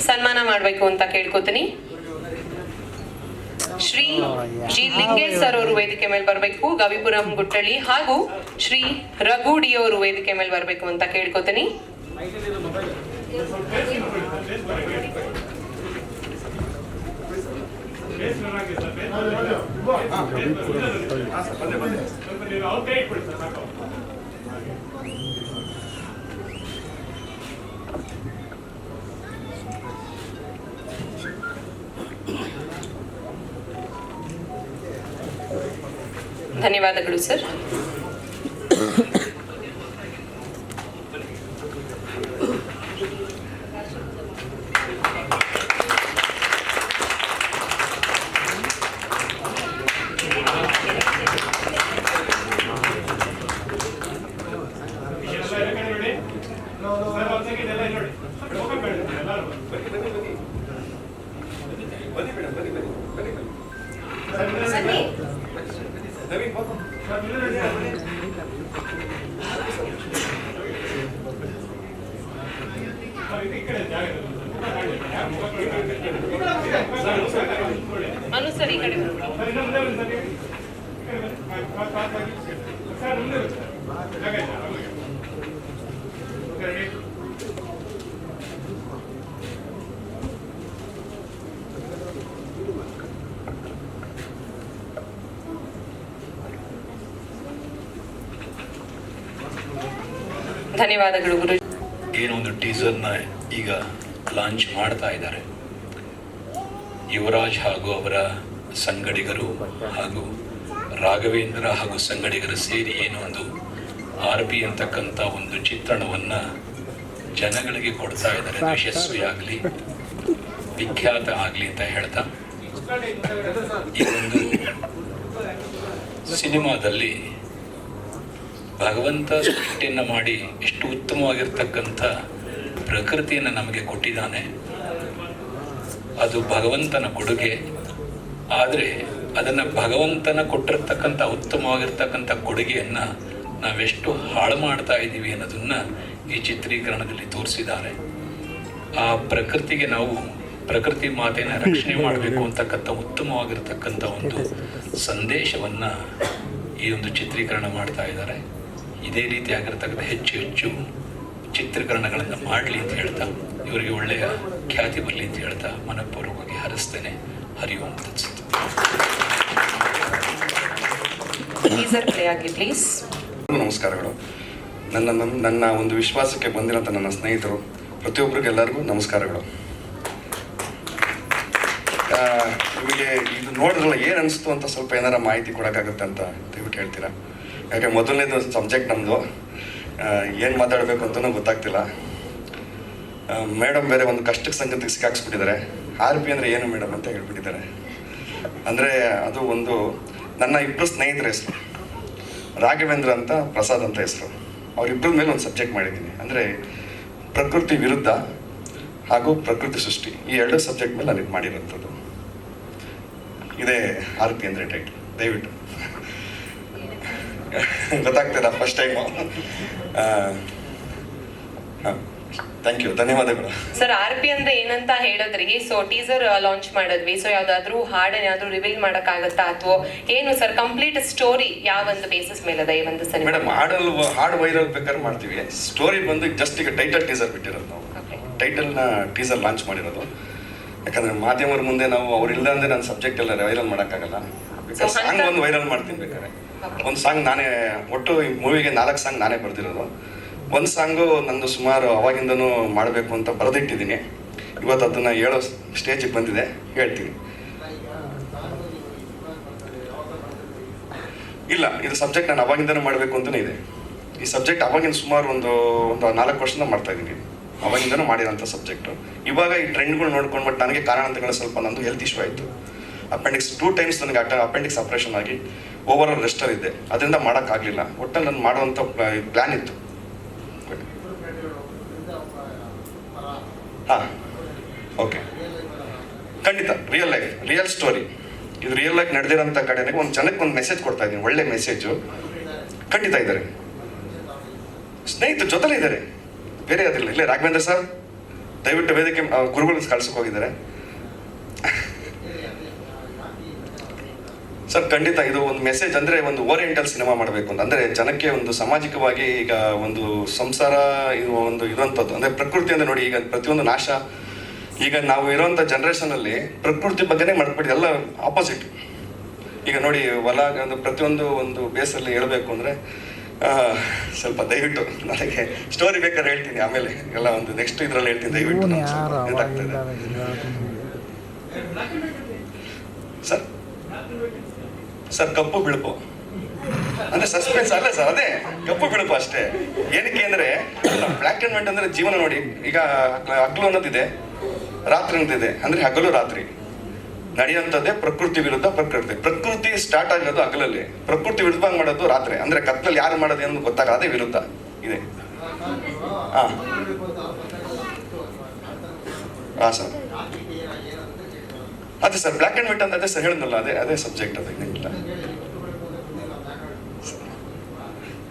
ಸನ್ಮಾನ ಮಾಡಬೇಕು ಅಂತ ಕೇಳ್ಕೊತೀನಿ. ಶ್ರೀ ಜಿ ಲಿಂಗೇಶ್ ಸರ್ ಅವರು ವೇದಿಕೆ ಮೇಲೆ ಬರಬೇಕು, ಗವಿಪುರಂ ಗುಟ್ಟಳ್ಳಿ, ಹಾಗೂ ಶ್ರೀ ರಘುಡಿ ಅವರು ವೇದಿಕೆ ಮೇಲೆ ಬರಬೇಕು ಅಂತ ಕೇಳ್ಕೊತೀನಿ. ಧನ್ಯವಾದಗಳು ಸರ್. ಅನುಸರಿ ಕಡೆ ಧನ್ಯವಾದಗಳು ಗುರು. ಏನೊಂದು ಟೀಸರ್ನ ಈಗ ಲಾಂಚ್ ಮಾಡ್ತಾ ಇದ್ದಾರೆ. ಯುವರಾಜ್ ಹಾಗೂ ಅವರ ಸಂಗಡಿಗರು ಹಾಗೂ ರಾಘವೇಂದ್ರ ಹಾಗೂ ಸಂಗಡಿಗರು ಸೇರಿ ಏನೊಂದು RP ಅಂತಕ್ಕಂಥ ಒಂದು ಚಿತ್ರಣವನ್ನು ಜನಗಳಿಗೆ ಕೊಡ್ತಾ ಇದ್ದಾರೆ. ಯಶಸ್ವಿಯಾಗಲಿ, ವಿಖ್ಯಾತ ಆಗಲಿ ಅಂತ ಹೇಳ್ತಾ, ಈ ಒಂದು ಸಿನಿಮಾದಲ್ಲಿ ಭಗವಂತ ಸೃಷ್ಟಿಯನ್ನು ಮಾಡಿ ಎಷ್ಟು ಉತ್ತಮವಾಗಿರ್ತಕ್ಕಂಥ ಪ್ರಕೃತಿಯನ್ನು ನಮಗೆ ಕೊಟ್ಟಿದ್ದಾನೆ. ಅದು ಭಗವಂತನ ಕೊಡುಗೆ. ಆದರೆ ಅದನ್ನು ಭಗವಂತನ ಕೊಟ್ಟಿರ್ತಕ್ಕಂಥ ಉತ್ತಮವಾಗಿರ್ತಕ್ಕಂಥ ಕೊಡುಗೆಯನ್ನು ನಾವೆಷ್ಟು ಹಾಳು ಮಾಡ್ತಾ ಇದ್ದೀವಿ ಅನ್ನೋದನ್ನು ಈ ಚಿತ್ರೀಕರಣದಲ್ಲಿ ತೋರಿಸಿದ್ದಾರೆ. ಆ ಪ್ರಕೃತಿಗೆ ನಾವು ಪ್ರಕೃತಿ ಮಾತೆಯನ್ನು ರಕ್ಷಣೆ ಮಾಡಬೇಕು ಅಂತಕ್ಕಂಥ ಉತ್ತಮವಾಗಿರ್ತಕ್ಕಂಥ ಒಂದು ಸಂದೇಶವನ್ನು ಈ ಒಂದು ಚಿತ್ರೀಕರಣ ಮಾಡ್ತಾ ಇದ್ದಾರೆ. ಇದೇ ರೀತಿಯಾಗಿರ್ತಕ್ಕಂಥ ಹೆಚ್ಚು ಹೆಚ್ಚು ಚಿತ್ರೀಕರಣಗಳನ್ನು ಮಾಡಲಿ ಅಂತ ಹೇಳ್ತಾ, ಇವರಿಗೆ ಒಳ್ಳೆಯ ಖ್ಯಾತಿ ಬರಲಿ ಅಂತ ಹೇಳ್ತಾ ಮನಪೂರ್ವಕವಾಗಿ ಹರಿಸ್ತೇನೆ. ಹರಿ ಓಂ ತತ್ಸತ್. ನಮಸ್ಕಾರಗಳು. ನನ್ನ ಒಂದು ವಿಶ್ವಾಸಕ್ಕೆ ಬಂದಿರೋಂಥ ನನ್ನ ಸ್ನೇಹಿತರು ಪ್ರತಿಯೊಬ್ಬರಿಗೆಲ್ಲರಿಗೂ ನಮಸ್ಕಾರಗಳು. ನಿಮಗೆ ಇದು ನೋಡಿದ್ರಲ್ಲ ಏನು ಅನಿಸ್ತು ಅಂತ ಸ್ವಲ್ಪ ಏನಾರ ಮಾಹಿತಿ ಕೊಡೋಕ್ಕಾಗುತ್ತೆ ಅಂತ ದಯವಿಟ್ಟು ಹೇಳ್ತೀರಾ? ಯಾಕೆ ಮೊದಲನೇದು ಸಬ್ಜೆಕ್ಟ್ ನಮ್ಮದು, ಏನು ಮಾತಾಡಬೇಕು ಅಂತಲೂ ಗೊತ್ತಾಗ್ತಿಲ್ಲ. ಮೇಡಮ್ ಬೇರೆ ಒಂದು ಕಷ್ಟಕ್ಕೆ ಸಂಗತಿಗೆ ಸಿಕ್ಕಾಕ್ಸ್ಬಿಟ್ಟಿದ್ದಾರೆ. RP ಅಂದರೆ ಏನು ಮೇಡಮ್ ಅಂತ ಹೇಳ್ಬಿಟ್ಟಿದ್ದಾರೆ. ಅಂದರೆ ಅದು ಒಂದು ನನ್ನ ಇಬ್ಬರು ಸ್ನೇಹಿತರ ಹೆಸರು, ರಾಘವೇಂದ್ರ ಅಂತ, ಪ್ರಸಾದ್ ಅಂತ ಹೆಸರು. ಅವರಿಬ್ಬರ ಮೇಲೆ ಒಂದು ಸಬ್ಜೆಕ್ಟ್ ಮಾಡಿದ್ದೀನಿ. ಅಂದರೆ ಪ್ರಕೃತಿ ವಿರುದ್ಧ ಹಾಗೂ ಪ್ರಕೃತಿ ಸೃಷ್ಟಿ, ಈ ಎರಡು ಸಬ್ಜೆಕ್ಟ್ ಮೇಲೆ ನಾನು ಇದು ಮಾಡಿರೋಂಥದ್ದು. ಇದೇ RP ಅಂದರೆ ಟೈಟ್ಲ್. ದಯವಿಟ್ಟು ಗೊತ್ತಾಗ್ತದ ಫಸ್ಟ್ ಟೈಮು. ಥ್ಯಾಂಕ್ ಯು, ಧನ್ಯವಾದಗಳು ಸರ್. RP ಅಂದ್ರೆ ಏನಂತ ಹೇಳಿದ್ರಿ? ಸೊ ಟೀಸರ್ ಲಾಂಚ್ ಮಾಡಿದ್ವಿ. ಸೊ ಯಾವ್ದಾದ್ರು ಹಾಡೇನಾದ್ರೂ ರಿವೀಲ್ ಮಾಡಕ್ಕಾಗತ್ತಾ ಅಥವಾ ಏನು ಸರ್? ಕಂಪ್ಲೀಟ್ ಸ್ಟೋರಿ ಯಾವ ಒಂದು ಬೇಸಿಸ್ ಮೇಲೆ ಅದ ಈ ಒಂದು ಸಿನಿಮಾ? ಮೇಡಮ್, ಹಾಡು ವೈರಲ್ ಬೇಕಾದ್ರೆ ಮಾಡ್ತೀವಿ. ಸ್ಟೋರಿ ಬಂದು ಜಸ್ಟ್ ಈಗ ಟೈಟಲ್ ಟೀಸರ್ ಬಿಟ್ಟಿರೋದು ನಾವು. ಟೈಟಲ್ನ ಟೀಸರ್ ಲಾಂಚ್ ಮಾಡಿರೋದು. ಯಾಕಂದ್ರೆ ಮಾಧ್ಯಮರ ಮುಂದೆ ನಾವು ಅವ್ರಿಲ್ಲ ಅಂದ್ರೆ ನನ್ನ ಸಬ್ಜೆಕ್ಟ್ ಎಲ್ಲ ವೈರಲ್ ಮಾಡೋಕ್ಕಾಗಲ್ಲ. ಸಾಂಗ್ ಒಂದು ವೈರಲ್ ಮಾಡ್ತೀನಿ ಬೇಕಾದ್ರೆ. ಒಂದು ಸಾಂಗ್ ನಾನೇ, ಒಟ್ಟು ಈ ಮೂವಿಗೆ 4 ಸಾಂಗ್ ನಾನೇ ಬರೆದಿರೋದು. ಒಂದು ಸಾಂಗು ನಂದು ಸುಮಾರು ಅವಾಗಿಂದನೂ ಮಾಡಬೇಕು ಅಂತ ಬರೆದಿಟ್ಟಿದ್ದೀನಿ. ಇವತ್ತು ಅದನ್ನು ಹೇಳೋ ಸ್ಟೇಜಿಗೆ ಬಂದಿದೆ, ಹೇಳ್ತೀನಿ. ಇಲ್ಲ, ಇದು ಸಬ್ಜೆಕ್ಟ್ ನಾನು ಅವಾಗಿಂದನೂ ಮಾಡಬೇಕು ಅಂತಲೇ ಇದೆ. ಈ ಸಬ್ಜೆಕ್ಟ್ ಅವಾಗಿಂದ ಸುಮಾರು ಒಂದು 4 ವರ್ಷದಿಂದ ಮಾಡ್ತಾ ಇದ್ದೀನಿ. ಅವಾಗಿಂದನೂ ಮಾಡಿರೋಂಥ ಸಬ್ಜೆಕ್ಟು. ಇವಾಗ ಈ ಟ್ರೆಂಡ್ಗಳು ನೋಡ್ಕೊಂಡು ಬಟ್ ನನಗೆ ಕಾರಣಾಂತರಗಳು ಸ್ವಲ್ಪ ನಂದು ಹೆಲ್ತ್ ಇಶ್ಯೂ ಆಯಿತು. ಅಪೆಂಡಿಕ್ಸ್ 2 ಟೈಮ್ಸ್ ನನಗೆ ಅಪೆಂಡಿಕ್ಸ್ ಆಪ್ರೇಷನ್ ಆಗಿ ಓವರಾಲ್ ರೆಸ್ಟರ್ ಇದ್ದೆ. ಅದರಿಂದ ಮಾಡೋಕ್ಕಾಗಲಿಲ್ಲ. ಒಟ್ಟಲ್ಲಿ ನಾನು ಮಾಡುವಂಥ ಪ್ಲ್ಯಾನ್ ಇತ್ತು. ಹಾಂ, ಓಕೆ, ಖಂಡಿತ ರಿಯಲ್ ಸ್ಟೋರಿ. ಇದು ರಿಯಲ್ ಲೈಫ್ ನಡೆದಿರೋಂಥ ಕಡೆಗೆ ಒಂದು ಜನಕ್ಕೆ ಒಂದು ಮೆಸೇಜ್ ಕೊಡ್ತಾ ಇದ್ದೀನಿ, ಒಳ್ಳೆ ಮೆಸೇಜು. ಖಂಡಿತ ಇದ್ದಾರೆ, ಸ್ನೇಹಿತರು ಜೊತೆಲೇ ಇದ್ದಾರೆ, ಬೇರೆ ಅದಿಲ್ಲ. ಇಲ್ಲೇ ರಾಘವೇಂದ್ರ ಸರ್ ದಯವಿಟ್ಟು ವೇದಿಕೆ ಗುರುಗಳು ಕಳ್ಸಕ್ಕೆ ಹೋಗಿದ್ದಾರೆ. ಸರ್ ಖಂಡಿತ ಇದು ಒಂದು ಮೆಸೇಜ್ ಅಂದರೆ ಒಂದು ಓರಿಯೆಂಟಲ್ ಸಿನಿಮಾ ಮಾಡಬೇಕು ಅಂತ, ಅಂದರೆ ಜನಕ್ಕೆ ಒಂದು ಸಾಮಾಜಿಕವಾಗಿ ಈಗ ಒಂದು ಸಂಸಾರ ಇದು ಒಂದು ಇರುವಂಥದ್ದು, ಅಂದರೆ ಪ್ರಕೃತಿ ಅಂದರೆ ನೋಡಿ ಈಗ ಪ್ರತಿಯೊಂದು ನಾಶ, ಈಗ ನಾವು ಇರೋವಂಥ ಜನ್ರೇಷನಲ್ಲಿ ಪ್ರಕೃತಿ ಬಗ್ಗೆನೇ ಮಾಡ್ಬಿಟ್ಟು ಎಲ್ಲ ಆಪೋಸಿಟ್. ಈಗ ನೋಡಿ ಹೊಲ ಒಂದು ಪ್ರತಿಯೊಂದು ಒಂದು ಬೇಸಲ್ಲಿ ಹೇಳಬೇಕು ಅಂದರೆ ಸ್ವಲ್ಪ ದಯವಿಟ್ಟು ನನಗೆ ಸ್ಟೋರಿ ಬೇಕಾದ್ರೆ ಹೇಳ್ತೀನಿ, ಆಮೇಲೆ ಎಲ್ಲ ಒಂದು ನೆಕ್ಸ್ಟ್ ಇದರಲ್ಲಿ ಹೇಳ್ತೀನಿ ದಯವಿಟ್ಟು. ಸರ್ ಸರ್ ಕಪ್ಪು ಬಿಳುಪು ಅಂದ್ರೆ ಸಸ್ಪೆನ್ಸ್ ಅಲ್ಲ ಸರ್, ಅದೇ ಕಪ್ಪು ಬಿಳುಪು ಅಷ್ಟೇ. ಏನಕ್ಕೆ ಅಂದ್ರೆ ಬ್ಲ್ಯಾಕ್ ಅಂಡ್ ವೈಟ್ ಅಂದ್ರೆ ಜೀವನ ನೋಡಿ, ಈಗ ಹಗಲು ಅನ್ನೋದಿದೆ, ರಾತ್ರಿ ಅನ್ನೋದಿದೆ, ಅಂದ್ರೆ ಹಗಲು ರಾತ್ರಿ ನಡೆಯುವಂಥದ್ದೇ ಪ್ರಕೃತಿ ವಿರುದ್ಧ ಪ್ರಕೃತಿ. ಪ್ರಕೃತಿ ಸ್ಟಾರ್ಟ್ ಆಗೋದು ಹಗಲಲ್ಲಿ, ಪ್ರಕೃತಿ ವಿರುದ್ಧ ಮಾಡೋದು ರಾತ್ರಿ, ಅಂದ್ರೆ ಕತ್ತಲಲ್ಲಿ ಯಾರು ಮಾಡೋದು ಏನು ಗೊತ್ತಾಗ ಅದೇ ವಿರುದ್ಧ ಇದೆ. ಹಾ ಸರ್, ಅದೇ ಸರ್ ಬ್ಲ್ಯಾಕ್ ಅಂಡ್ ವೈಟ್ ಅಂತ ಅದೇ ಸರ್ ಹೇಳಿದ್ನಲ್ಲ, ಅದೇ ಸಬ್ಜೆಕ್ಟ್ ಅದು ಏನಿಲ್ಲ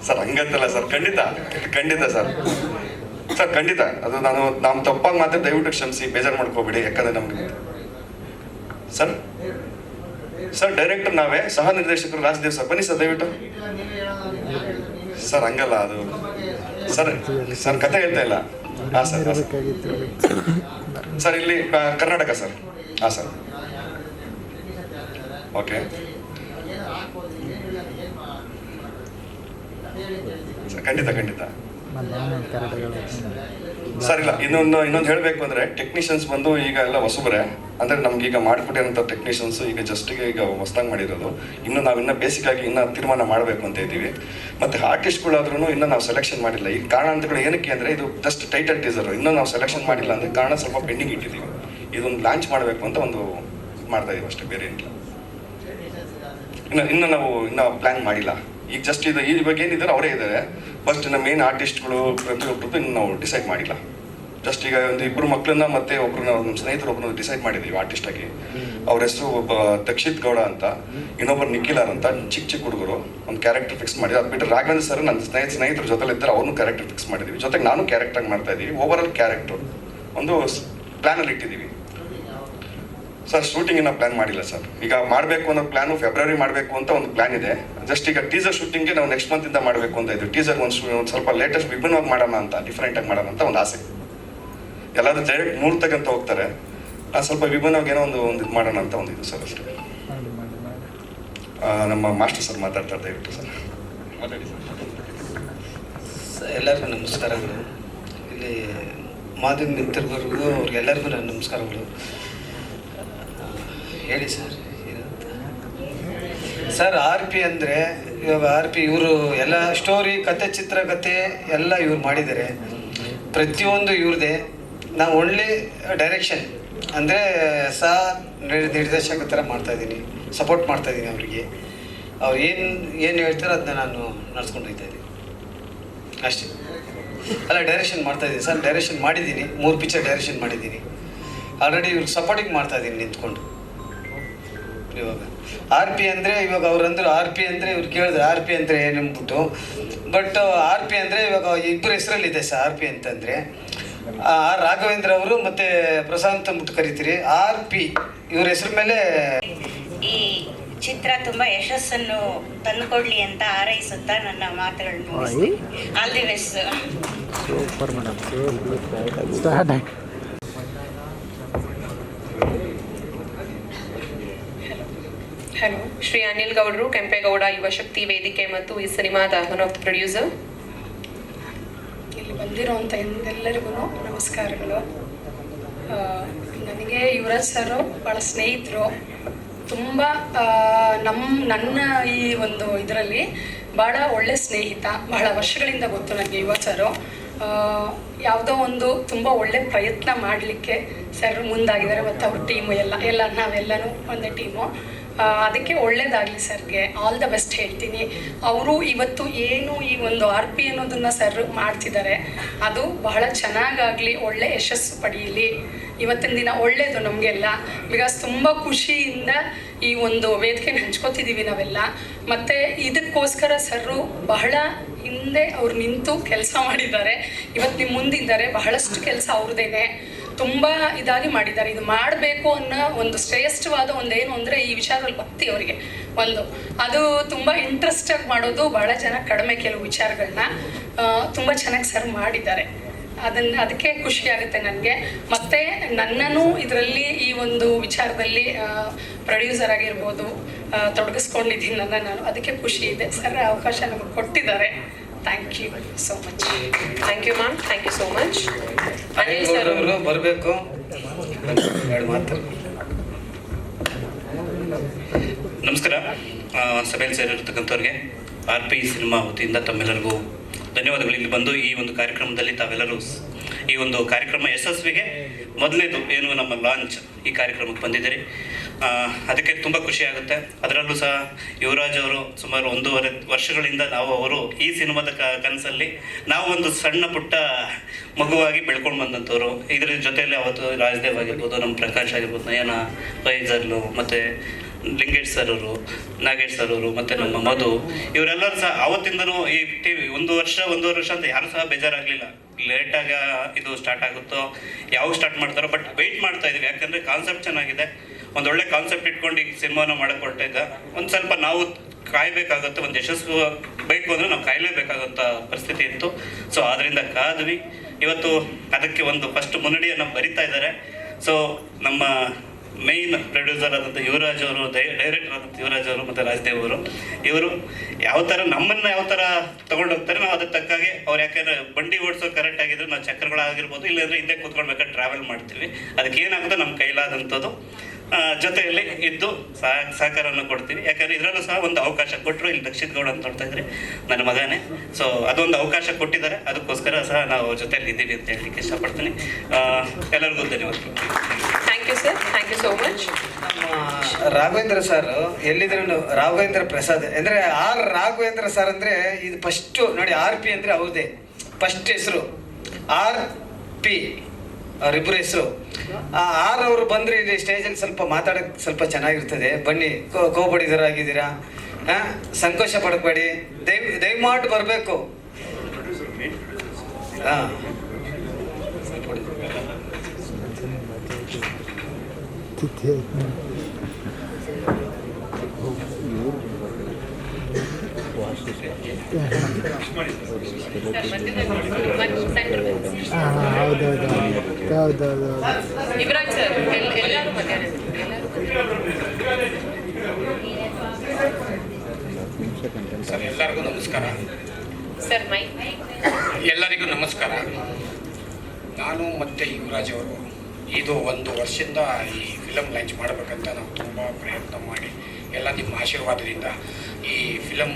ಸರ್. ಹಂಗಂತಲ್ಲ ಸರ್, ಖಂಡಿತ ಸರ್ ಖಂಡಿತ ಅದು ನಾವು ತಪ್ಪಾಗಿ ಮಾತ್ರ ದಯವಿಟ್ಟು ಕ್ಷಮಿಸಿ, ಬೇಜಾರು ಮಾಡ್ಕೋಬೇಡಿ. ಯಾಕಂದ್ರೆ ನಮ್ಗೆ ಸರ್ ಡೈರೆಕ್ಟರ್ ನಾವೇ, ಸಹ ನಿರ್ದೇಶಕರು ರಾಜದೇವ್ ಸರ್, ಬನ್ನಿ ಸರ್ ದಯವಿಟ್ಟು. ಸರ್ ಹಂಗಲ್ಲ ಅದು ಸರ್ ಕತೆ ಹೇಳ್ತಾ ಇಲ್ಲ. ಹಾ ಸರ್ ಇಲ್ಲಿ ಕರ್ನಾಟಕ ಸರ್. ಹಾ ಸರ್ ಓಕೆ ಖಂಡಿತ ಸರ್. ಇಲ್ಲ ಇನ್ನೊಂದು ಹೇಳಬೇಕು ಅಂದ್ರೆ ಟೆಕ್ನಿಷಿಯನ್ಸ್ ಬಂದು ಈಗ ಎಲ್ಲ ಹೊಸಬ್ರೆ, ಅಂದ್ರೆ ನಮ್ಗೆ ಈಗ ಮಾಡಿಕೊಟ್ಟಿರೋಂಥ ಟೆಕ್ನಿಷಿಯನ್ಸ್ ಈಗ ಈಗ ಹೊಸದಾಗಿ ಮಾಡಿರೋದು. ಇನ್ನು ಬೇಸಿಕ್ ಆಗಿ ತೀರ್ಮಾನ ಮಾಡಬೇಕು ಅಂತ ಇದ್ದೀವಿ. ಮತ್ತೆ ಆರ್ಟಿಸ್ಟ್ಗಳಾದ್ರೂ ಇನ್ನೂ ನಾವು ಸೆಲೆಕ್ಷನ್ ಮಾಡಿಲ್ಲ. ಈ ಕಾರಣಗಳು ಏನಕ್ಕೆ ಅಂದ್ರೆ ಇದು ಜಸ್ಟ್ ಟೈಟಲ್ ಟೀಸರ್, ಇನ್ನೂ ನಾವು ಸೆಲೆಕ್ಷನ್ ಮಾಡಿಲ್ಲ ಅಂದ್ರೆ ಕಾರಣ ಸ್ವಲ್ಪ ಪೆಂಡಿಂಗ್ ಇಟ್ಟಿದ್ದೀವಿ. ಇದೊಂದು ಲಾಂಚ್ ಮಾಡಬೇಕು ಅಂತ ಒಂದು ಮಾಡ್ತಾ ಇದೀವಿ ಅಷ್ಟೇ, ಬೇರೆ ಏನಿಲ್ಲ. ಇನ್ನು ನಾವು ಪ್ಲಾನ್ ಮಾಡಿಲ್ಲ. ಈಗ ಜಸ್ಟ್ ಇದು ಈ ಬಗ್ಗೆ ಏನಿದ್ದಾರೆ ಅವರೇ ಇದ್ದಾರೆ. ಫಸ್ಟ್ ನಮ್ಮ ಮೇನ್ ಆರ್ಟಿಸ್ಟ್ಗಳು ಪ್ರತಿಯೊಬ್ಬರದ್ದು ಇನ್ನು ನಾವು ಡಿಸೈಡ್ ಮಾಡಿಲ್ಲ. ಜಸ್ಟ್ ಈಗ ಒಂದು ಇಬ್ಬರು ಮಕ್ಕಳನ್ನ ಮತ್ತೆ ನಮ್ಮ ಸ್ನೇಹಿತರು ಒಬ್ಬರನ್ನ ಡಿಸೈಡ್ ಮಾಡಿದ್ದೀವಿ ಆರ್ಟಿಸ್ಟ್ ಆಗಿ. ಅವ್ರ ಹೆಸರು ಒಬ್ಬ ದಕ್ಷಿತ್ ಗೌಡ ಅಂತ, ಇನ್ನೊಬ್ಬರು ನಿಖಿಲಾರ್ ಅಂತ, ಚಿಕ್ಕ ಹುಡುಗರು ಒಂದು ಕ್ಯಾರೆಕ್ಟರ್ ಫಿಕ್ಸ್ ಮಾಡಿ. ಅದು ಬಿಟ್ಟರೆ ರಾಘವೇಂದ್ರ ಸರ್ ನನ್ನ ಸ್ನೇಹಿತರ ಜೊತೆಲಿ ಇದ್ದಾರೆ, ಅವ್ರನ್ನೂ ಕ್ಯಾರೆಕ್ಟರ್ ಫಿಕ್ಸ್ ಮಾಡಿದ್ದೀವಿ. ಜೊತೆಗೆ ನಾನು ಕ್ಯಾರೆಕ್ಟರ್ ಆಗಿ ಮಾಡ್ತಾ ಇದ್ದೀವಿ. ಓವರ್ ಆಲ್ ಕ್ಯಾರೆಕ್ಟರ್ ಒಂದು ಪ್ಲಾನಲ್ಲಿ ಇಟ್ಟಿದ್ದೀವಿ ಸರ್. ಶೂಟಿಂಗ್ ಇನ್ನೂ ಪ್ಲಾನ್ ಮಾಡಿಲ್ಲ ಸರ್. ಈಗ ಮಾಡಬೇಕು ಅನ್ನೋ ಪ್ಲಾನು ಫೆಬ್ರವರಿ ಮಾಡಬೇಕು ಅಂತ ಒಂದು ಪ್ಲಾನ್ ಇದೆ. ಜಸ್ಟ್ ಈಗ ಟೀಸರ್ ಶೂಟಿಂಗ್ಗೆ ನಾವು ನೆಕ್ಸ್ಟ್ ಮಂತ್ ಇಂದ ಮಾಡಬೇಕು ಅಂತ ಇದ್ದೀವಿ. ಟೀಸರ್ ಒಂದು ಸ್ವಲ್ಪ ಲೇಟೆಸ್ಟ್ ವಿಭಿನ್ನವಾಗಿ ಮಾಡೋಣ ಅಂತ, ಡಿಫ್ರೆಂಟಾಗಿ ಮಾಡೋಣ ಅಂತ ಒಂದು ಆಸೆ. ಎಲ್ಲಾದ್ರೂ ಡೈರೆಕ್ಟ್ ಮೂರ್ತಕ್ಕಂತ ಹೋಗ್ತಾರೆ, ಸ್ವಲ್ಪ ವಿಭಿನ್ನವಾಗಿ ಏನೋ ಒಂದು ಇದು ಮಾಡೋಣ ಅಂತ ಒಂದು ಇದು ಸರ್ ಅಷ್ಟೇ. ನಮ್ಮ ಮಾಸ್ಟರ್ ಸರ್ ಮಾತಾಡ್ತಾರೆ, ದಯವಿಟ್ಟು ಸರ್ ಮಾತಾಡಿ ಸರ್. ಎಲ್ಲರಿಗೂ ನಮಸ್ಕಾರಗಳು. ಇಲ್ಲಿ ಮಾಧ್ಯಮ ಮಿತ್ರರಿಗೂ ಅವ್ರಿಗೆಲ್ಲರಿಗೂ ನನ್ನ ನಮಸ್ಕಾರಗಳು. ಹೇಳಿ ಸರ್. ಸರ್ RP ಅಂದರೆ ಇವಾಗ RP ಇವರು ಎಲ್ಲ ಸ್ಟೋರಿ, ಕತೆ, ಚಿತ್ರಕಥೆ ಎಲ್ಲ ಇವ್ರು ಮಾಡಿದ್ದಾರೆ. ಪ್ರತಿಯೊಂದು ಇವ್ರದೇ. ನಾವು ಒಳ್ಳೆ ಡೈರೆಕ್ಷನ್ ಅಂದರೆ ನಿರ್ದೇಶಕ ಥರ ಮಾಡ್ತಾಯಿದ್ದೀನಿ, ಸಪೋರ್ಟ್ ಮಾಡ್ತಾಯಿದ್ದೀನಿ ಅವರಿಗೆ. ಅವ್ರು ಏನು ಹೇಳ್ತಾರೋ ಅದನ್ನ ನಾನು ನಡ್ಸ್ಕೊಂಡು ಹೋಗ್ತಾಯಿದ್ದೀನಿ ಅಷ್ಟೇ. ಅಲ್ಲ ಡೈರೆಕ್ಷನ್ ಮಾಡ್ತಾಯಿದ್ದೀನಿ ಸರ್, ಡೈರೆಕ್ಷನ್ ಮಾಡಿದ್ದೀನಿ, 3 ಪಿಕ್ಚರ್ ಡೈರೆಕ್ಷನ್ ಮಾಡಿದ್ದೀನಿ ಆಲ್ರೆಡಿ. ಇವ್ರಿಗೆ ಸಪೋರ್ಟಿಂಗ್ ಮಾಡ್ತಾಯಿದ್ದೀನಿ ನಿಂತ್ಕೊಂಡು. ಇವಾಗ RP ಅಂದರೆ ಇವಾಗ ಅವ್ರಂದ್ರೆ RP ಅಂದರೆ ಇವ್ರು ಕೇಳಿದ್ರೆ RP ಅಂದರೆ ಏನಂದ್ಬಿಟ್ಟು, ಬಟ್ RP ಅಂದರೆ ಇವಾಗ ಇಬ್ಬರು ಹೆಸರಲ್ಲಿದೆ ಸರ್. RP ಅಂತಂದರೆ ರಾಘವೇಂದ್ರ ಅವರು ಮತ್ತು ಪ್ರಶಾಂತ್ ಅಂದ್ಬಿಟ್ಟು ಕರಿತೀರಿ. RP ಇವ್ರ ಹೆಸರು ಮೇಲೆ ಈ ಚಿತ್ರ ತುಂಬ ಯಶಸ್ಸನ್ನು ತಂದುಕೊಡ್ಲಿ ಅಂತ ಹಾರೈಸುತ್ತಾ ನನ್ನ ಮಾತುಗಳನ್ನು all the best. Super madam, start. Hello, Shri Anil ಗೌಡ್ರು, ಕೆಂಪೇಗೌಡ ಯುವಶಕ್ತಿ ವೇದಿಕೆ ಮತ್ತು ಈ ಸಿನಿಮಾದ ಒನ್ ಆಫ್ ದ ಪ್ರೊಡ್ಯೂಸರ್. ಇಲ್ಲಿ ಬಂದಿರೋಂಥ ಎಲ್ಲರಿಗೂ ನಮಸ್ಕಾರಗಳು. ನನಗೆ ಯುವರಾಜ್ ಸರ್ ಭಾಳ ಸ್ನೇಹಿತರು, ತುಂಬ ನನ್ನ ಈ ಒಂದು ಇದರಲ್ಲಿ ಭಾಳ ಒಳ್ಳೆ ಸ್ನೇಹಿತ. ಬಹಳ ವರ್ಷಗಳಿಂದ ಗೊತ್ತು ನನಗೆ ಯುವ ಸರು. ಯಾವುದೋ ಒಂದು ತುಂಬ ಒಳ್ಳೆ ಪ್ರಯತ್ನ ಮಾಡಲಿಕ್ಕೆ ಸರ್ ಮುಂದಾಗಿದ್ದಾರೆ, ಮತ್ತು ಅವ್ರ ಟೀಮು ಎಲ್ಲ ನಾವೆಲ್ಲನೂ ಒಂದೇ ಟೀಮು. ಅದಕ್ಕೆ ಒಳ್ಳೇದಾಗಲಿ ಸರ್ಗೆ, ಆಲ್ ದ ಬೆಸ್ಟ್ ಹೇಳ್ತೀನಿ. ಅವರು ಇವತ್ತು ಏನು ಈ ಒಂದು RP ಅನ್ನೋದನ್ನು ಸರ್ ಮಾಡ್ತಿದ್ದಾರೆ, ಅದು ಬಹಳ ಚೆನ್ನಾಗಾಗಲಿ, ಒಳ್ಳೆ ಯಶಸ್ಸು ಪಡೀಲಿ. ಇವತ್ತಿನ ದಿನ ಒಳ್ಳೆಯದು ನಮಗೆಲ್ಲ. ಬಿಕಾಸ್ ತುಂಬ ಖುಷಿಯಿಂದ ಈ ಒಂದು ವೇದಿಕೆನ ಹಂಚ್ಕೋತಿದ್ದೀವಿ ನಾವೆಲ್ಲ. ಮತ್ತು ಇದಕ್ಕೋಸ್ಕರ ಸರ್ರು ಬಹಳ ಹಿಂದೆ ಅವ್ರು ನಿಂತು ಕೆಲಸ ಮಾಡಿದ್ದಾರೆ. ಇವತ್ತು ನಿಮ್ಮ ಮುಂದಿದ್ದಾರೆ. ಬಹಳಷ್ಟು ಕೆಲಸ ಅವ್ರದ್ದೇನೆ. ತುಂಬ ಇದಾಗಿ ಮಾಡಿದ್ದಾರೆ. ಇದು ಮಾಡಬೇಕು ಅನ್ನೋ ಒಂದು ಶ್ರೇಷ್ಠವಾದ ಒಂದೇನು ಅಂದರೆ ಈ ವಿಚಾರದಲ್ಲಿ ಭಕ್ತಿ ಅವರಿಗೆ ಒಂದು, ಅದು ತುಂಬ ಇಂಟ್ರೆಸ್ಟಾಗಿ ಮಾಡೋದು. ಭಾಳ ಜನ ಕಡಿಮೆ ಕೆಲವು ವಿಚಾರಗಳನ್ನ ತುಂಬ ಚೆನ್ನಾಗಿ ಸರ್ ಮಾಡಿದ್ದಾರೆ. ಅದಕ್ಕೆ ಖುಷಿ ಆಗುತ್ತೆ ನನಗೆ. ಮತ್ತು ನನ್ನನ್ನು ಇದರಲ್ಲಿ ಈ ಒಂದು ವಿಚಾರದಲ್ಲಿ ಪ್ರೊಡ್ಯೂಸರ್ ಆಗಿರ್ಬೋದು ತೊಡಗಿಸ್ಕೊಂಡಿದ್ದೀನಿ ನಾನು. ಅದಕ್ಕೆ ಖುಷಿ ಇದೆ ಸರ್, ಅವಕಾಶ ನಮಗೆ ಕೊಟ್ಟಿದ್ದಾರೆ. Thank you so much. Thank you ma'am, thank you so much. Anil sir ಅವರು ಬರಬೇಕು, ಎರಡು ಮಾತು. ನಮಸ್ಕಾರ. ಸಭೆಯಲ್ಲಿ ಸೇರಿರ್ತಕ್ಕಂಥವ್ರಿಗೆ RP ಸಿನಿಮಾ ವತಿಯಿಂದ ತಮ್ಮೆಲ್ಲರಿಗೂ ಧನ್ಯವಾದಗಳು. ಇಲ್ಲಿ ಬಂದು ಈ ಒಂದು ಕಾರ್ಯಕ್ರಮದಲ್ಲಿ ತಾವೆಲ್ಲರೂ ಈ ಒಂದು ಕಾರ್ಯಕ್ರಮ ಯಶಸ್ವಿಗೆ ಮೊದಲನೇದು ಏನು ನಮ್ಮ ಲಾಂಚ್ ಈ ಕಾರ್ಯಕ್ರಮಕ್ಕೆ ಬಂದಿದ್ದೀರಿ. ಅದಕ್ಕೆ ತುಂಬ ಖುಷಿ ಆಗುತ್ತೆ. ಅದರಲ್ಲೂ ಸಹ ಯುವರಾಜ್ ಅವರು ಸುಮಾರು 1.5 ವರ್ಷಗಳಿಂದ ಅವರು ಈ ಸಿನಿಮಾದ ಕನಸಲ್ಲಿ ನಾವು ಒಂದು ಸಣ್ಣ ಪುಟ್ಟ ಮಗುವಾಗಿ ಬೆಳ್ಕೊಂಡು ಬಂದಂಥವ್ರು. ಇದರ ಜೊತೆಯಲ್ಲಿ ಅವತ್ತು ರಾಜದೇವ್ ಆಗಿರ್ಬೋದು, ನಮ್ಮ ಪ್ರಕಾಶ್ ಆಗಿರ್ಬೋದು, ನಯನ, ಫೈಜರ್ಲು, ಮತ್ತು ಲಿಂಗೇಶ್ ಸರ್ ಅವರು, ನಾಗೇಶ್ ಸರ್ ಅವರು, ಮತ್ತು ನಮ್ಮ ಮಧು, ಇವರೆಲ್ಲರೂ ಸಹ ಅವತ್ತಿಂದನೂ ಈ TV 1 ವರ್ಷ 1.5 ವರ್ಷ ಅಂತ ಯಾರು ಸಹ ಬೇಜಾರಾಗಲಿಲ್ಲ. ಲೇಟಾಗ ಇದು ಸ್ಟಾರ್ಟ್ ಆಗುತ್ತೋ, ಯಾವಾಗ ಸ್ಟಾರ್ಟ್ ಮಾಡ್ತಾರೋ, ಬಟ್ ವೆಯ್ಟ್ ಮಾಡ್ತಾ ಇದೀವಿ. ಯಾಕಂದರೆ ಕಾನ್ಸೆಪ್ಟ್ ಚೆನ್ನಾಗಿದೆ, ಒಂದೊಳ್ಳೆ ಕಾನ್ಸೆಪ್ಟ್ ಇಟ್ಕೊಂಡು ಈಗ ಸಿನಿಮಾನ ಮಾಡಕ್ಕೆ ಹೊರಟಾಗ ಒಂದು ಸ್ವಲ್ಪ ನಾವು ಕಾಯಬೇಕಾಗುತ್ತೆ. ಒಂದು ಯಶಸ್ಸು ಬೇಕು ಅಂದರೆ ನಾವು ಕಾಯಲೇಬೇಕಾದಂಥ ಪರಿಸ್ಥಿತಿ ಇತ್ತು. ಸೊ ಅದರಿಂದ ಕಾದ್ವಿ. ಇವತ್ತು ಅದಕ್ಕೆ ಒಂದು ಫಸ್ಟ್ ಮುನ್ನಡಿಯನ್ನು ಬರಿತಾ ಇದ್ದಾರೆ. ಸೊ ನಮ್ಮ ಮೇಯ್ನ್ ಪ್ರೊಡ್ಯೂಸರ್ ಆದಂಥ ಯುವರಾಜ್ ಅವರು, ಡೈರೆಕ್ಟರ್ ಆದಂಥ ಯುವರಾಜ್ ಅವರು ಮತ್ತು ರಾಜದೇವ್ ಅವರು, ಇವರು ಯಾವ ಥರ ನಮ್ಮನ್ನು ಯಾವ ಥರ ತೊಗೊಂಡೋಗ್ತಾರೆ, ನಾವು ಅದಕ್ಕೆ ತಕ್ಕಾಗೆ ಅವ್ರು ಯಾಕಂದರೆ ಬಂಡಿ ಓಡಿಸೋ ಕರೆಕ್ಟ್ ಆಗಿದ್ರೆ ನಾವು ಚಕ್ರಗಳಾಗಿರ್ಬೋದು, ಇಲ್ಲಾಂದರೆ ಹಿಂದೆ ಕೂತ್ಕೊಳ್ಬೇಕಾದ್ರೆ ಟ್ರಾವೆಲ್ ಮಾಡ್ತೀವಿ. ಅದಕ್ಕೆ ಏನಾಗುತ್ತೆ ನಮ್ಮ ಕೈಲಾದಂಥದ್ದು ಜೊತೆಯಲ್ಲಿ ಇದ್ದು ಸಹಕಾರವನ್ನು ಕೊಡ್ತೀವಿ. ಯಾಕಂದರೆ ಇದರಲ್ಲೂ ಸಹ ಒಂದು ಅವಕಾಶ ಕೊಟ್ಟರು. ಇಲ್ಲಿ ದಕ್ಷಿತ್ ಗೌಡ ಅಂತ ನೋಡ್ತಾ ಇದ್ರೆ ನನ್ನ ಮಗನೇ. ಸೊ ಅದೊಂದು ಅವಕಾಶ ಕೊಟ್ಟಿದ್ದಾರೆ, ಅದಕ್ಕೋಸ್ಕರ ಸಹ ನಾವು ಜೊತೆಯಲ್ಲಿ ಇದ್ದೀವಿ ಅಂತ ಹೇಳಲಿಕ್ಕೆ ಇಷ್ಟಪಡ್ತೀನಿ. ಎಲ್ಲರಿಗೂ ಧನ್ಯವಾದಗಳು. Thank you sir, thank you so much. ನಮ್ಮ ರಾಘವೇಂದ್ರ ಸರ್ ಎಲ್ಲಿದ್ರು, ರಾಘವೇಂದ್ರ ಪ್ರಸಾದ್ ಅಂದರೆ ರಾಘವೇಂದ್ರ ಸರ್ ಅಂದರೆ ಇದು ಫಸ್ಟು ನೋಡಿ. RP ಅಂದರೆ ಅವ್ರದ್ದೇ ಫಸ್ಟ್ ಹೆಸರು, RP ಅವರಿಬ್ಬರು ಹೆಸರು. ಅವರು ಬಂದರೆ ಇಲ್ಲಿ ಸ್ಟೇಜಲ್ಲಿ ಸ್ವಲ್ಪ ಮಾತಾಡೋಕ್ಕೆ ಸ್ವಲ್ಪ ಚೆನ್ನಾಗಿರ್ತದೆ. ಬನ್ನಿ, ಕೋಬಡಿದರಾಗಿದ್ದೀರಾ, ಸಂಕೋಚ ಪಡಬೇಡಿ, ದಯಮಾಡಿ ಬರಬೇಕು. ಹಾಂ, ಹೌದೌದು. ಯುವರಾಜ್ ಸರ್ ಎಲ್ಲರೂ ಬಂದಿದ್ದಾರೆ. ಸರ್ ಎಲ್ಲರಿಗೂ ನಮಸ್ಕಾರ. ಸರ್ ಮೈ ಎಲ್ಲರಿಗೂ ನಮಸ್ಕಾರ. ನಾನು ಮತ್ತು ಯುವರಾಜ್ ಅವರು ಇದು 1 ವರ್ಷದಿಂದ ಈ ಫಿಲಮ್ ಲಾಂಚ್ ಮಾಡಬೇಕಂತ ನಾವು ತುಂಬ ಪ್ರಯತ್ನ ಮಾಡಿ ಎಲ್ಲ ನಿಮ್ಮ ಆಶೀರ್ವಾದದಿಂದ ಈ ಫಿಲಮ್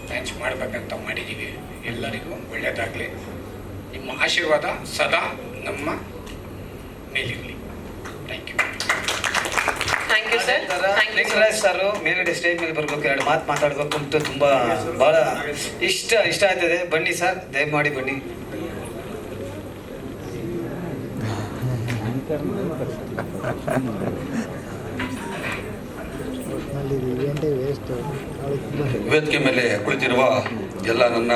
ಲಾಂಚ್ ಮಾಡಬೇಕಂತ ಮಾಡಿದ್ದೀವಿ. ಎಲ್ಲರಿಗೂ ಒಳ್ಳೆಯದಾಗಲಿ. ನಿಮ್ಮ ಆಶೀರ್ವಾದ ಸದಾ ನಮ್ಮ ಮೇಲಿರಲಿ. Thank you. Thank you sir, thank you. Lingaraj sir ಮೇಲ್ಗಡೆ ಸ್ಟೇಜ್ ಮೇಲೆ ಬರಬೇಕು, 2 ಮಾತು ಮಾತಾಡಬೇಕು ಅಂತ ತುಂಬ ಭಾಳ ಇಷ್ಟ ಆಯ್ತದೆ. ಬನ್ನಿ ಸರ್, ದಯಮಾಡಿ ಬನ್ನಿ. ವೇದಿಕೆ ಮೇಲೆ ಕುಳಿತಿರುವ ಎಲ್ಲ ನನ್ನ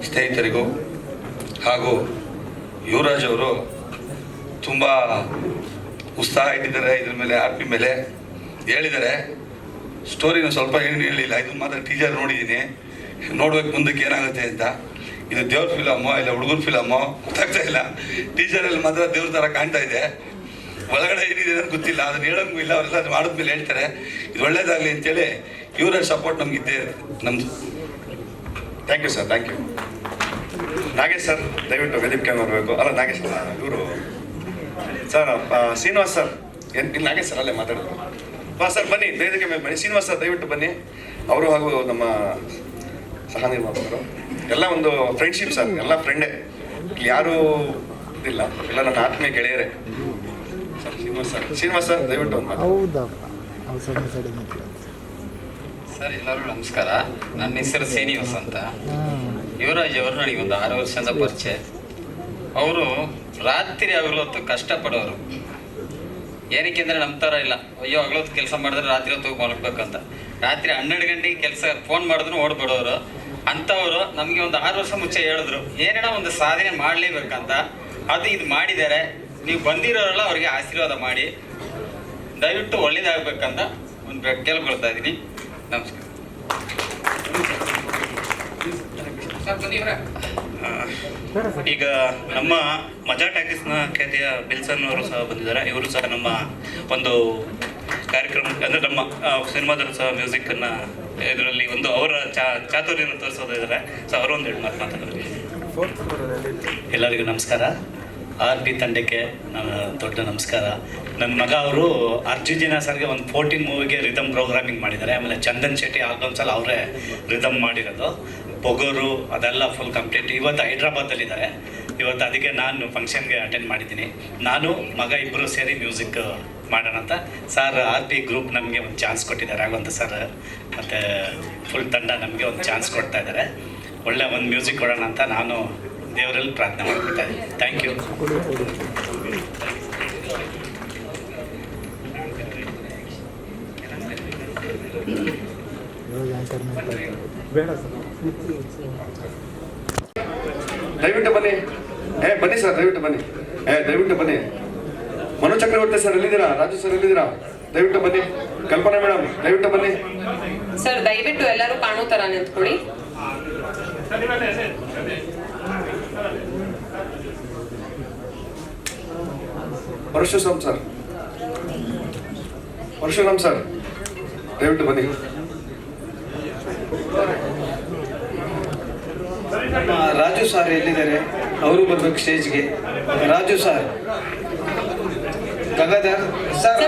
ಸ್ನೇಹಿತರಿಗೂ ಹಾಗೂ ಯುವರಾಜ್ ಅವರು ತುಂಬ ಉತ್ಸಾಹ ಇಟ್ಟಿದ್ದಾರೆ. ಇದ್ರ ಮೇಲೆ RP ಮೇಲೆ ಹೇಳಿದ್ದಾರೆ. ಸ್ಟೋರಿನ ಸ್ವಲ್ಪ ಏನು ಹೇಳಿಲ್ಲ, ಇದು ಮಾತ್ರ ಟೀಚರ್ ನೋಡಿದ್ದೀನಿ, ನೋಡ್ಬೇಕು ಮುಂದಕ್ಕೆ ಏನಾಗುತ್ತೆ ಅಂತ. ಇದು ದೇವ್ರ ಫಿಲಮ್ಮೋ ಇಲ್ಲ ಹುಡುಗರ ಫಿಲಮ್ಮೋ ಗೊತ್ತಾಗ್ತಾ ಇಲ್ಲ. ಟೀಚರಲ್ಲಿ ಮಾತ್ರ ದೇವ್ರ ಥರ ಕಾಣ್ತಾ ಇದೆ, ಒಳಗಡೆ ಏನಿದೆ ಅಂತ ಗೊತ್ತಿಲ್ಲ. ಅದನ್ನು ಹೇಳೋಂಗೂ ಇಲ್ಲ, ಅವರೆಲ್ಲ ಅದು ಮಾಡಿದ್ಮೇಲೆ ಹೇಳ್ತಾರೆ. ಇದು ಒಳ್ಳೇದಾಗಲಿ ಅಂತೇಳಿ ಇವರ ಸಪೋರ್ಟ್ ನಮಗಿದ್ದೇ ನಮ್ಮದು. Thank you sir, thank you. Nagesh sir ದಯವಿಟ್ಟು ವೇದಿಕೆ ಬರಬೇಕು. ಅಲ್ಲ ನಾಗೇಶ್ ಇವರು ಸರ್, ಶ್ರೀನಿವಾಸ್ ಸರ್ ಇಲ್ಲಿ ನಾಗೇಶ್ ಸರ್ ಅಲ್ಲೇ ಮಾತಾಡೋದು. ಸರ್ ಬನ್ನಿ, ವೇದಿಕೆ ಮೇಲೆ ಬನ್ನಿ. ಶ್ರೀನಿವಾಸ್ ಸರ್ ದಯವಿಟ್ಟು ಬನ್ನಿ. ಅವರು ಹಾಗೂ ನಮ್ಮ ಸಹ ನಿರ್ಮಾಪಕರು ಎಲ್ಲ ಒಂದು ಫ್ರೆಂಡ್ಶಿಪ್ ಸರ್, ಎಲ್ಲ ಫ್ರೆಂಡೇ, ಇಲ್ಲಿ ಯಾರೂ ಇಲ್ಲ, ಎಲ್ಲ ನನ್ನ ಆತ್ಮೀಯ ಗೆಳೆಯರೇ. ಸರ್ ಶ್ರೀನಿವಾಸ್ ಸರ್ ದಯವಿಟ್ಟು ಒಂದು ಮಾತು. ಸರ್ ಎಲ್ಲರೂ ನಮಸ್ಕಾರ. ನನ್ನ ಹೆಸರು ಶ್ರೀನಿವಾಸ್ ಅಂತ. ಯುವರಾಜ್ ಅವರು ನನಗೆ ಒಂದು 6 ವರ್ಷದಿಂದ ಪರಿಚಯ. ಅವರು ರಾತ್ರಿ ಹಗಲೊತ್ತು ಕಷ್ಟಪಡೋರು. ಏನಕ್ಕೆ ಅಂದರೆ ನಮ್ಮ ಥರ ಇಲ್ಲ, ಅಯ್ಯೋ ಹಗಲೊತ್ತು ಕೆಲಸ ಮಾಡಿದ್ರೆ ರಾತ್ರಿ ಹೊತ್ತು ಹೋಗಿ ಮಲಗಬೇಕಂತ. ರಾತ್ರಿ 12 ಗಂಟೆಗೆ ಕೆಲಸ ಫೋನ್ ಮಾಡಿದ್ರು ಓಡ್ಬಿಡೋರು. ಅಂಥವರು ನಮಗೆ ಒಂದು 6 ವರ್ಷ ಮುಂಚೆ ಹೇಳಿದ್ರು ಏನೇನೋ ಒಂದು ಸಾಧನೆ ಮಾಡಲೇಬೇಕಂತ. ಅದು ಇದು ಮಾಡಿದ್ದಾರೆ. ನೀವು ಬಂದಿರೋರೆಲ್ಲ ಅವ್ರಿಗೆ ಆಶೀರ್ವಾದ ಮಾಡಿ ದಯವಿಟ್ಟು ಒಳ್ಳೇದಾಗಬೇಕಂತ ಒಂದು ಕೇಳ್ಕೊಳ್ತಾ ಇದ್ದೀನಿ. ನಮಸ್ಕಾರ. ಈಗ ನಮ್ಮ ಮಜಾ ಟಾಕೀಸ್ನ ಖ್ಯಾತಿಯ ಬಿಲ್ಸನ್ ಅವರು ಸಹ ಬಂದಿದ್ದಾರೆ. ಇವರು ಸಹ ನಮ್ಮ ಒಂದು ಕಾರ್ಯಕ್ರಮ ಅಂದರೆ ನಮ್ಮ ಸಿನಿಮಾದಲ್ಲಿ ಸಹ ಮ್ಯೂಸಿಕ್ಕನ್ನು ಇದರಲ್ಲಿ ಒಂದು ಅವರ ಚಾತುರ್ಯನ ತೋರಿಸೋದಿದ್ದಾರೆ. ಸೊ ಅವರು ಒಂದು 2 ಮಾತು ಮಾತಾಡೋದು. ಎಲ್ಲರಿಗೂ ನಮಸ್ಕಾರ. RP ತಂಡಕ್ಕೆ ನನ್ನ ದೊಡ್ಡ ನಮಸ್ಕಾರ. ನನ್ನ ಮಗ ಅವರು ಅರ್ಜುಜಿನ ಸರ್ಗೆ ಒಂದು 14 ಮೂವಿಗೆ ರಿದಮ್ ಪ್ರೋಗ್ರಾಮಿಂಗ್ ಮಾಡಿದ್ದಾರೆ. ಆಮೇಲೆ ಚಂದನ್ ಶೆಟ್ಟಿ ಆಲ್ಬಮ್ಸಲ್ಲಿ ಅವರೇ ರಿದಮ್ ಮಾಡಿರೋದು. ಪೊಗೋರು ಅದೆಲ್ಲ ಫುಲ್ ಕಂಪ್ಲೀಟ್. ಇವತ್ತು ಹೈದ್ರಾಬಾದಲ್ಲಿದ್ದಾರೆ. ಇವತ್ತು ಅದಕ್ಕೆ ನಾನು ಫಂಕ್ಷನ್ಗೆ ಅಟೆಂಡ್ ಮಾಡಿದ್ದೀನಿ. ನಾನು ಮಗ ಇಬ್ಬರು ಸೇರಿ ಮ್ಯೂಸಿಕ್ ಮಾಡೋಣ ಅಂತ ಸರ್ RP ಗ್ರೂಪ್ ನಮಗೆ ಒಂದು ಚಾನ್ಸ್ ಕೊಟ್ಟಿದ್ದಾರೆ. ರಾಘವಂತ ಸರ್ ಮತ್ತು ಫುಲ್ ತಂಡ ನಮಗೆ ಒಂದು ಚಾನ್ಸ್ ಕೊಡ್ತಾ ಇದ್ದಾರೆ. ಒಳ್ಳೆ ಒಂದು ಮ್ಯೂಸಿಕ್ ಕೊಡೋಣ ಅಂತ ನಾನು ದೇವರಲ್ಲಿ ಪ್ರಾರ್ಥನೆ ಮಾಡ್ಕೊಳ್ತಾ ಇದ್ದೀನಿ. Thank you. ದಯವಿಟ್ಟು ಬನ್ನಿ. ಬನ್ನಿ ಸರ್, ದಯವಿಟ್ಟು ಬನ್ನಿ. ದಯವಿಟ್ಟು ಬನ್ನಿ. ಮನು ಚಕ್ರವರ್ತಿ ಸರ್ ಎಲ್ಲಿದ್ದೀರಾ? ರಾಜು ಸರ್ ಎಲ್ಲಿದ್ದೀರಾ? ದಯವಿಟ್ಟು ಬನ್ನಿ. ಕಲ್ಪನಾ ಮೇಡಮ್ ದಯವಿಟ್ಟು ಬನ್ನಿ. ಸರ್ ದಯವಿಟ್ಟು ಎಲ್ಲರೂ ಕಾಣೋ ತರ ನಿಂತ್ಕೊಳ್ಳಿ. ಪರಶುರಾಮ್ ಸರ್, ಪರಶುರಾಮ್ ಸರ್ ದಯವಿಟ್ಟು ಬನ್ನಿ. ರಾಜು ಸರ್ ಎಲ್ಲಿದ್ದಾರೆ? ಅವರು ಬರ್ಬೇಕು ಸ್ಟೇಜ್ಗೆ. Raju sir, Gangadhar sir.